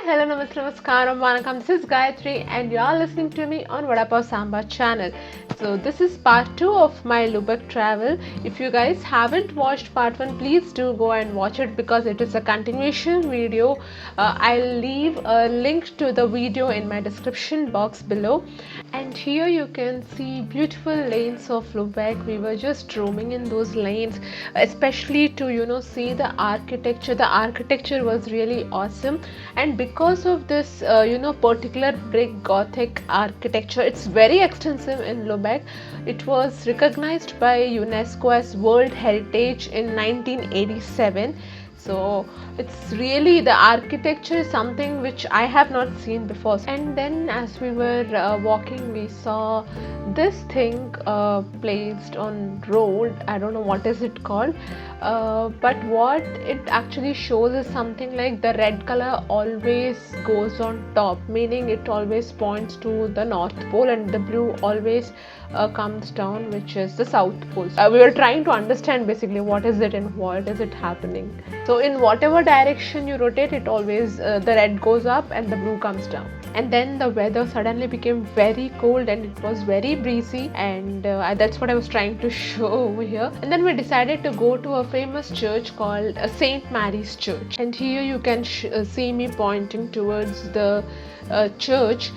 hello, namaste, namaskaram, vanakkam. This is Gayatri, and you are listening to me on Vada Pav Samba channel. So this is part 2 of my Lubbock travel. If you guys haven't watched part 1, please do go and watch it because it is a continuation video. I'll leave a link to the video in my description box below. And here you can see beautiful lanes of Lubbock. We were just roaming in those lanes, especially to see the architecture. The architecture was really awesome, and because of this particular brick Gothic architecture, it's very extensive in Lubbock. It was recognized by UNESCO as World Heritage in 1987. So it's really, the architecture is something which I have not seen before. And then as we were walking, we saw this thing placed on road. I don't know what is it called, but what it actually shows is something like the red color always goes on top, meaning it always points to the North Pole, and the blue always comes down, which is the South Pole. We were trying to understand basically what is it and what is it happening. So in whatever direction you rotate, it always the red goes up and the blue comes down. And then the weather suddenly became very cold and it was very breezy, and that's what I was trying to show over here. And then we decided to go to a famous church called St. Mary's Church, and here you can see me pointing towards the church.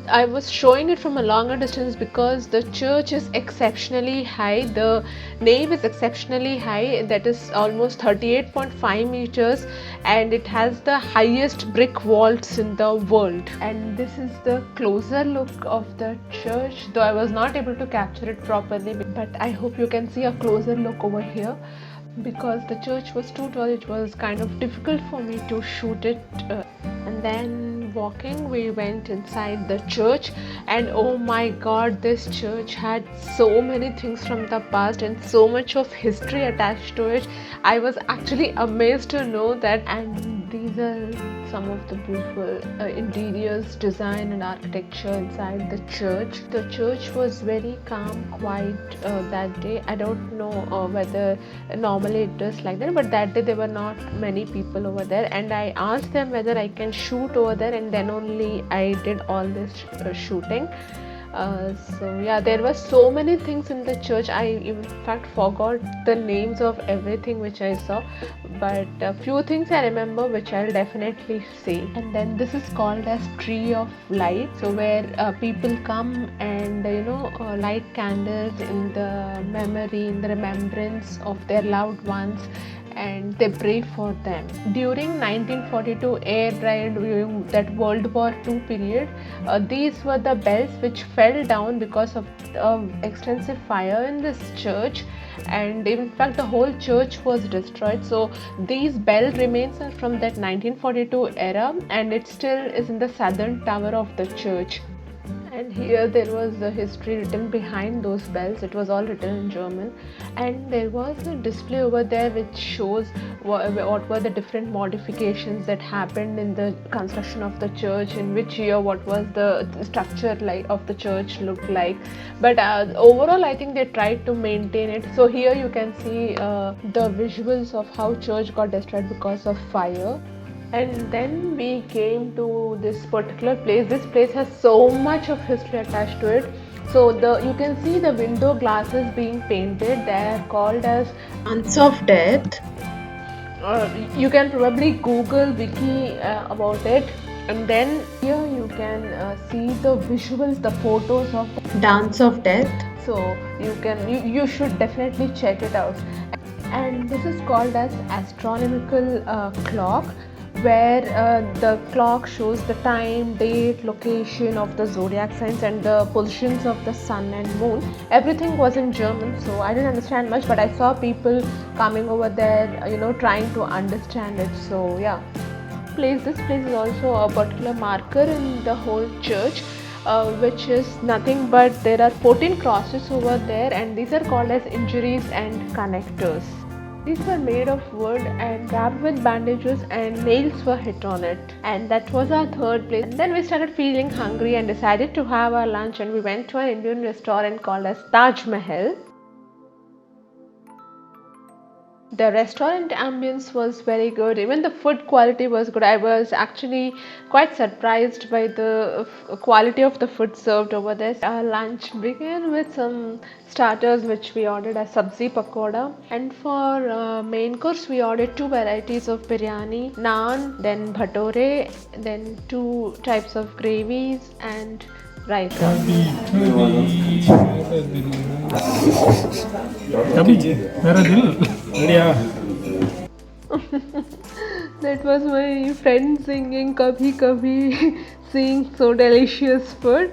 I was showing it from a longer distance because the church is exceptionally high. The nave is exceptionally high, that is almost 38.5 meters, and it has the highest brick vaults in the world. And this is the closer look of the church, though I was not able to capture it properly, but I hope you can see a closer look over here. Because the church was too tall, it was kind of difficult for me to shoot it. And then walking, we went inside the church, and oh my god, this church had so many things from the past and so much of history attached to it. I was actually amazed to know that. And these are some of the beautiful interiors, design and architecture inside the church. The church was very calm, quiet that day. I don't know whether normally it is like that, but that day there were not many people over there, and I asked them whether I can shoot over there, and then only I did all this shooting. So yeah, there were so many things in the church. I in fact forgot the names of everything which I saw, but a few things I remember which I'll definitely say. And then this is called as Tree of Light, so where people come and light candles in the memory, in the remembrance of their loved ones, and they pray for them. During 1942 air raid, during that World War II period, these were the bells which fell down because of extensive fire in this church, and in fact the whole church was destroyed. So these bell remains are from that 1942 era, and it still is in the southern tower of the church. And here there was the history written behind those bells. It was all written in German, and there was a display over there which shows what were the different modifications that happened in the construction of the church, in which year, what was the structure like of the church looked like. But overall I think they tried to maintain it. So here you can see the visuals of how church got destroyed because of fire. And then we came to this particular place. This place has so much of history attached to it. So you can see the window glasses being painted. They are called as Ants of Death. You can probably Google wiki about it. And then here you can see the visuals, the photos of the Dance of Death. So you should definitely check it out. And this is called as astronomical clock, where the clock shows the time, date, location of the zodiac signs and the positions of the sun and moon. Everything was in German, so I didn't understand much, but I saw people coming over there, trying to understand it. So yeah, this place is also a particular marker in the whole church, which is nothing but there are 14 crosses over there, and these are called as injuries and connectors. These were made of wood and wrapped with bandages, and nails were hit on it. And that was our third place. And then we started feeling hungry and decided to have our lunch, and we went to an Indian restaurant called as Taj Mahal. The restaurant ambience was very good. Even the food quality was good. I was actually quite surprised by the quality of the food served over there. Our lunch began with some starters which we ordered as sabzi pakoda, and for main course we ordered two varieties of biryani, naan, then bhatore, then two types of gravies and raita. कभी मेरा दिल बढ़िया. That was my friend singing Kabhi Kabhi, seeing so delicious food.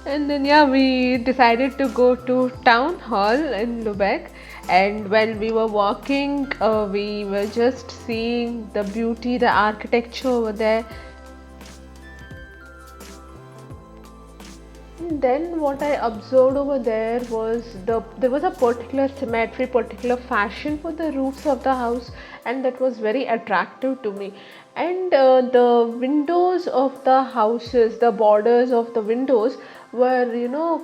And then, yeah, we decided to go to town hall in Lubeck. And when we were walking, we were just seeing the beauty, the architecture over there. Then what I observed over there was there was a particular symmetry, particular fashion for the roofs of the house, and that was very attractive to me. And the windows of the houses, the borders of the windows were,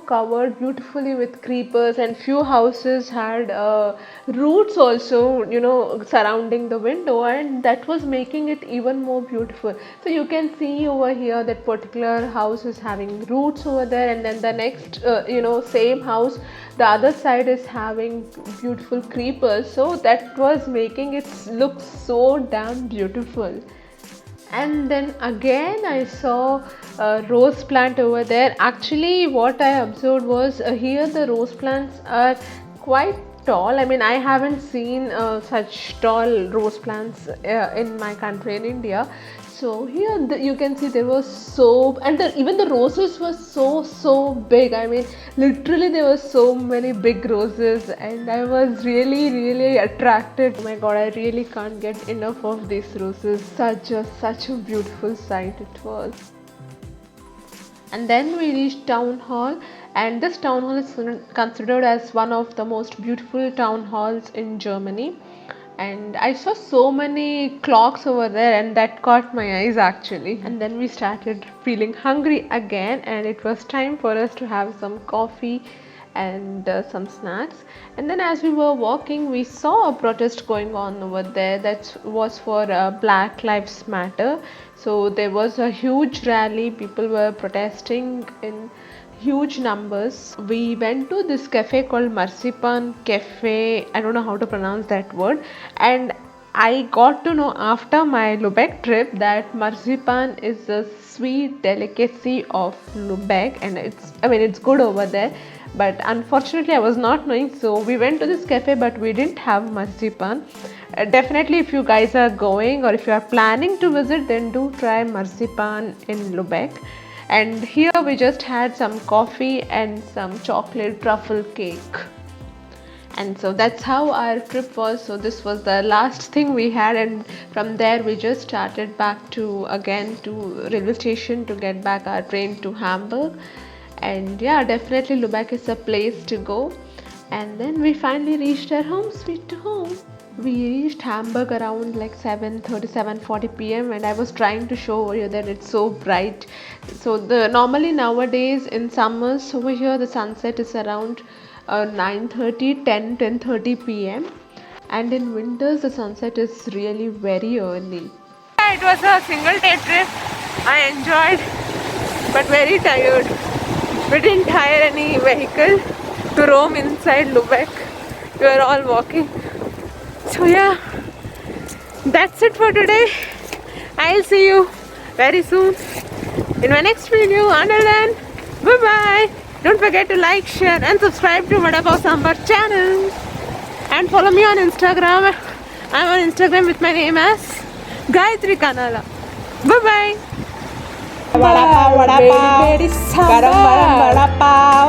covered beautifully with creepers, and few houses had roots also, surrounding the window, and that was making it even more beautiful. So you can see over here that particular house is having roots over there, and then the next, same house, the other side is having beautiful creepers. So that was making it look so damn beautiful. And then again I saw a rose plant over there. Actually what I observed was, here the rose plants are quite tall. I mean, I haven't seen such tall rose plants in my country, in India. So here you can see there was so, and even the roses were so big. I mean, literally there were so many big roses, and I was really attracted. Oh my god, I really can't get enough of these roses. Such a beautiful sight it was. And then we reached town hall, and this town hall is considered as one of the most beautiful town halls in Germany. And I saw so many clocks over there, and that caught my eyes actually. And then we started feeling hungry again, and it was time for us to have some coffee and some snacks. And then as we were walking, we saw a protest going on over there that was for Black Lives Matter. So there was a huge rally, people were protesting in huge numbers. We went to this cafe called Marzipan Cafe. I don't know how to pronounce that word. And I got to know after my Lubeck trip that marzipan is a sweet delicacy of Lubeck, and it's good over there. But unfortunately, I was not knowing, so we went to this cafe, but we didn't have marzipan. Definitely, if you guys are going or if you are planning to visit, then do try marzipan in Lubeck. And here we just had some coffee and some chocolate truffle cake. And so that's how our trip was. So this was the last thing we had, and from there we just started back to railway station to get back our train to Hamburg. And yeah, definitely Lubeck is a place to go. And then we finally reached our home, sweet home. We reached Hamburg around like 7:30, 7:40 p.m. and I was trying to show you that it's so bright. So normally nowadays in summers over here the sunset is around 9:30, 10:30 p.m. and in winters the sunset is really very early. Yeah, it was a single day trip. I enjoyed, but very tired. We didn't hire any vehicle to roam inside Lubeck. We were all walking. So yeah, that's it for today. I'll see you very soon in my next video. Until then, bye bye. Don't forget to like, share and subscribe to Vada Pav Sambar channel. And follow me on Instagram. I'm on Instagram with my name as Gayatri Kanala. Bye bye. Vada pav, garam garam vada pav.